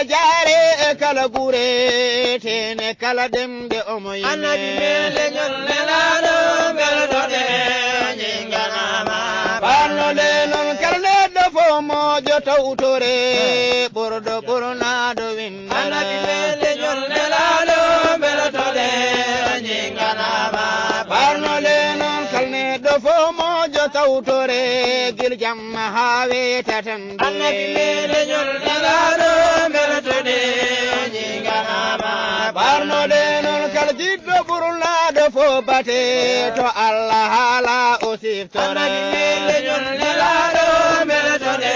mine jare kala gure tene kala demde omo yime annabi mele nyolle lalo beltode jinganama barno le non kalne do fo mojo tawtore bordo bornado winda annabi mele nyolle lalo beltode jinganama barno le non kalne do fo mojo tawtore gil jamma hawe tatan annabi mele nyolle lalo beltode jinganama barno le non kal jiddo burlado fo bate to Allah hala o siftore annabi mele nyolle lalo beltode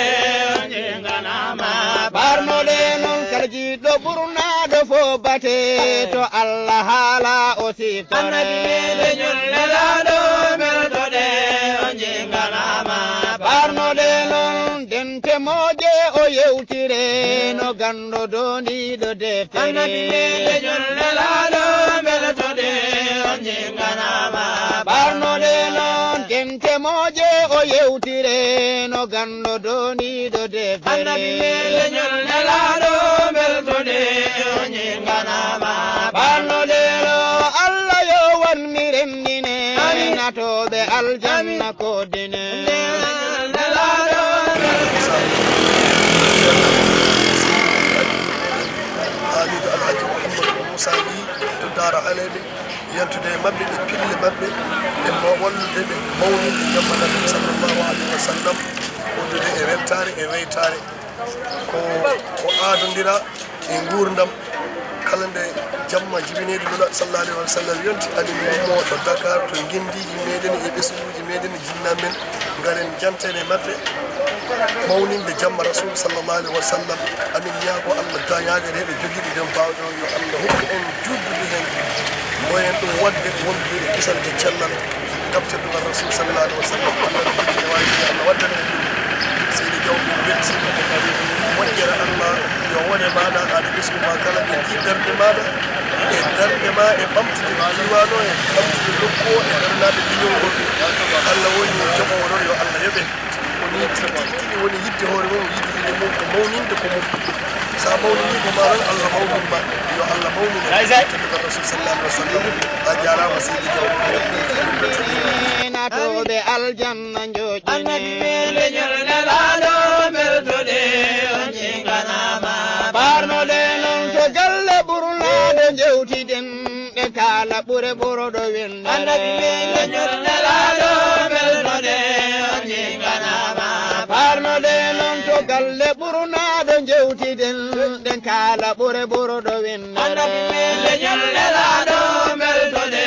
jinganama barno le non kal jiddo burlado fo bate to Allah hala o siftore annabi mele nyolle lalo beltode jinganama barno le non dente moje o yewtire no gando doni do deftere annabi mele nyolle lalo beltode jinganama barno le non dente moje o yewtire no gando doni do deftere annabi mele nyolle lalo beltode jinganama barno le no Allah yo wan mirendine natoɓe aljanna ko dine hamidu alhaji mouhamadou moussa ly to dara alede yantude mabɓe e pille mabɓe e wallude ɓe mawnude jamma nabi sallllahu alayhi wa sallam wondude e weltare e weytare ko aadodira e gurdam kala nde jamma jibinede nula sallallahu alayhi wa sallam yonti adimi ummo to Dakar to guindiji meɗen e ɓesguji meɗen e jinnamen garen jantene mabɓe mawninde jamma rasul sallallahu alayhi wa sallam amin ñaago Allah dañagere heɓe joguiɗi den bawɗo yo Allah hokku en juddude hen moyen ɗum wadde wondude e kisal e cellal gabte ɗugal rasul sallallahu alayhi wa sallam Allah no jogi ne wawi Allah waddana en ɗum seydi jaw ɗum welti moƴƴere Allah yo wone maɗa aɗa ɓesguma kala ɓe ji darde maɗa e darde ma e ɓamtude diwan o e ɓamtude nokku o e darnaɓe liñol ngol Allah woni joɓowo ɗon yo Allah yoɓe woni tigi woni yidde hoore mum yidde mum ko mawninde ko mum sa mawnini ko ma tan Allah mawnuma yo Allah mawnine teddugal rasul sallallahu alayhi wa sallam a jarama seydi jaw natoɓe aljanna annabi joƴini mele nyolle lalo beltode jinganama barno le non to galle ɓurlade jewtiden ɗe kala ɓure ɓuroɗo annabi mele windare nyolle lalo beltode jinganama barno le non to galle ɓurnaɗo jewtiden ɗe kala ɓure ɓuroɗo annabi mele windare nyolle lalo beltode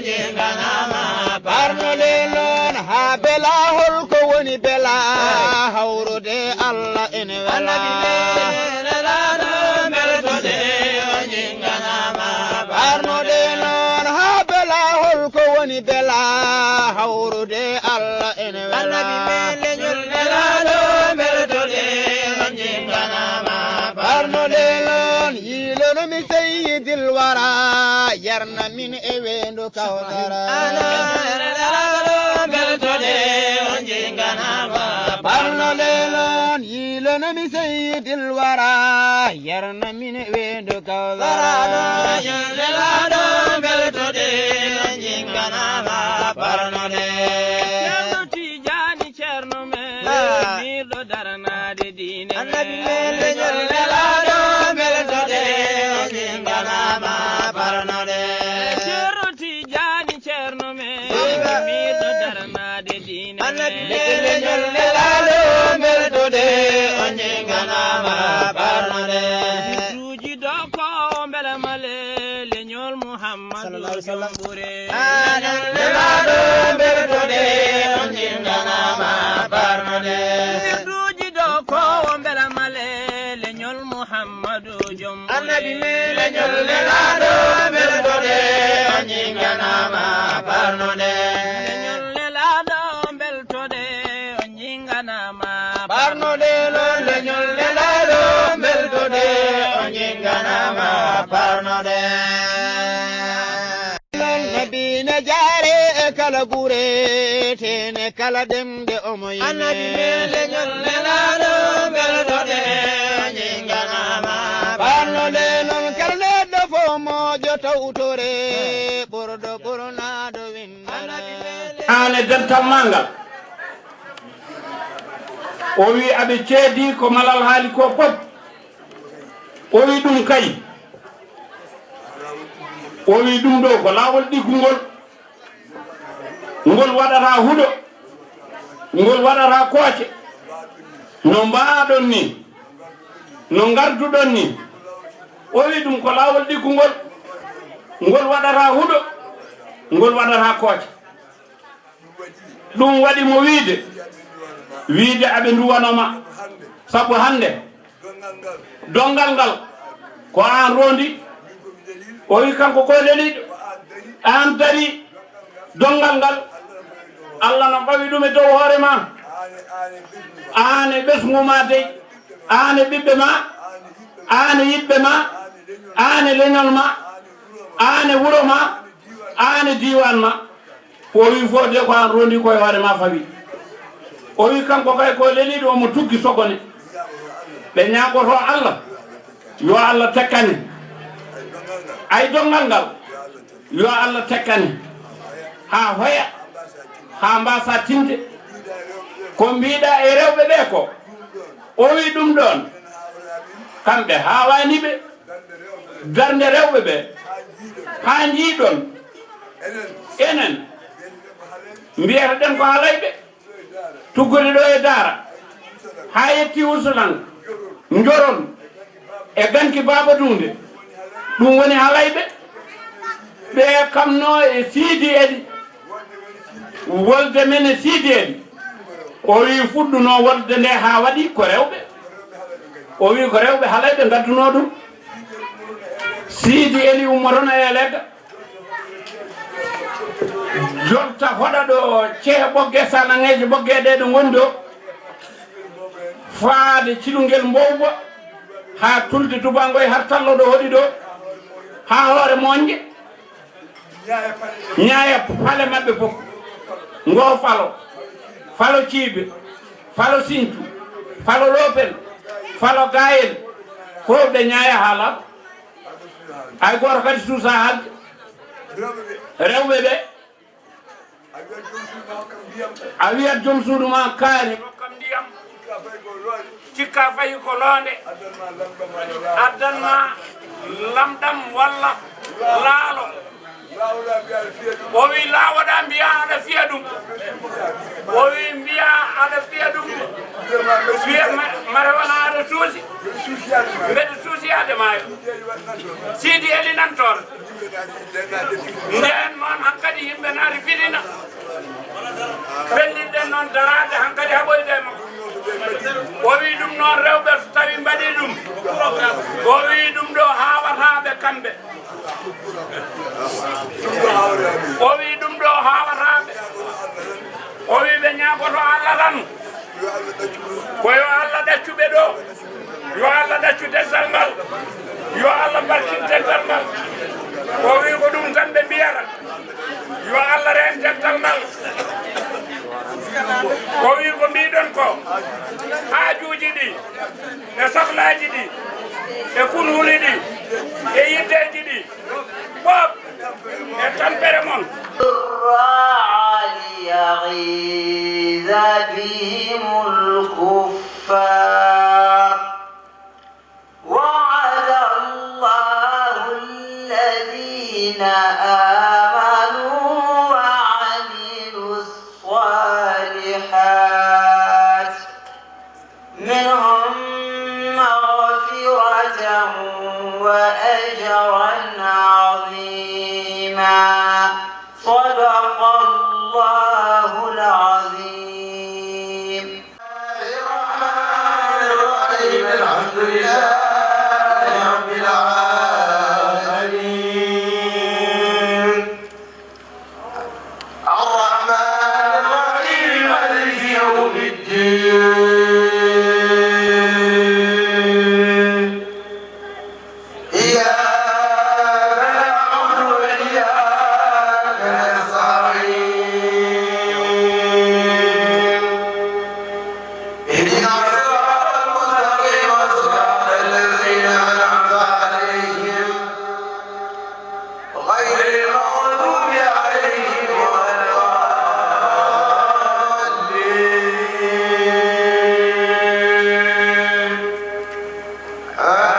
jinganama barno le non ha belahol ko woni bela hawrude Allah ene annabi wela mele lalo beltode jinganama barno le non ha belahol ko woni bela hawrude Allah ene annabi wela mele nyolle lalo beltode jinganama barno le non yilono mi sayyidil wara yarna min e wendo kawtara barno le non yilono mi sayyidil wara yarna min e wendo kawtara Cerno Tijani cerno me mirɗo darnade dine annabi mele nyolle lado beltode jinganama barnode Cerno Tijani cerno me mirɗo darnade dine annabi mele nyolle lado beltode jinganama barnode Tuji doko mbele male leñol Muhammadu jombure nyolle lado beltode jinganama barnode Tuji doko mbele male leñol Muhammadu jombure annabi mele nyolle lado beltode jinganama barnode leñol nelaɗo beltode o jinganama barno de non le nyolle lado beltode jinganama barno de nabi ne jare e kala gure tene kala demde omo yime annabi mele nyolle lado beltode jinganama tawtore ɓurɗo ɓurnaɗo windere ane dental mangal o wi aɓe ceedi ko malal haali ko fof o wi ɗum kay o wi ɗum ɗo ko laawol ɗiggugol ngol waɗata huɗo ngol waɗata kooce no mbaaɗon ni no ngarduɗon ni o wi ɗum ko laawol ɗiggugol ngol waɗata huɗo ngol waɗata kooce ɗum waɗi mo wiide aɓe nduwanoma sabu hande dongal ngal ko an rondi o wi kanko ko leliɗo an dari dongal ngal Allah no ɓawi ɗum e dow hoore ma ane ɓesgu ma dey ane ɓiɓɓe ma ane yiɓɓe ma ane leñol ma ane wuro ma ane diwan ma o wi fo de ko an rondi koye hoore ma fawi o wi kanko kay ko leliɗo omo tuggi sogone ɓe ñagoto Allah yo Allah tekkane ay dongal ngal yo Allah tekkane ha hoya ha mbasa tinde ko mbiɗa e rewɓe ɓe ko o wi ɗum ɗon kamɓe hawaniɓe darde rewɓe ɓe ha jiiɗon enen mbiyeteɗen ko halayɓe tuggude ɗo e daara ha yetti usulan jorol e ganki baba dunde ɗum woni halayɓe ɓe kamno e siidi eɗi wolde men e siidi eɗi o wi fuɗɗuno wolde nde ha waɗi ko rewɓe o wi ko rewɓe halayɓe gadduno ɗum siidi eli ummotono e legga jonta hoɗa ɗo cehe ɓogge salangeji ɓoggeɗe ɗo gondi ɗo faade cilungel mbowbo ha tulde tubangoye har tallo ɗo hoɗi ɗo ha hoore moƴƴe ñaaya pale mabɓe fof ngo falo ciibe falo sintu falo lopel falo gayel ko ɓe ñaaya haala hay goto kadi suusa haalde rewɓe ɓe a wiyat joom suudu ma kaari hokkam ndiyam cikka fayi ko loonde addanma lamɗam walla laalo o wi laawoɗa mbiya aɗa fiya ɗum o wi mbiya aɗa fiya ɗum wiya mare wona aɗa suusi mbeɗa suusiyade maayo siidi eli nan toon nden noon hankkadi yimɓe naati fiɗina fellitɗen noon darade hankkadi haɓoyde makko o wi ɗum noon rewɓe so tawi mbaɗi ɗum o wi ɗum ɗo hawataɓe kamɓe o wi ɗum ɗo hawataɓe o wi ɓe ñagoto Allah tan ko yo Allah ɗaccuɓe ɗo yo Allah ɗaccu dental ngal yo Allah barkin dental ngal o wi ko ɗum tan ɓe mbiyata yo Allah ren dental ngal o wi ko mbiɗon ko haajuji ɗi e sohlaji ɗi e kunhuli ɗi e yiddeji ɗi fof e tampere mon ليغيظ بهم الكفار وعد الله الذين آمنوا وعملوا الصالحات منهم مغفرة وأجرا عظيما صدق الله العظيم. الرحمن الرحيم الحمد لله رب العالمين الرحمن الرحيم مالك يوم الدين إياك نعبد وإياك نستعين العظام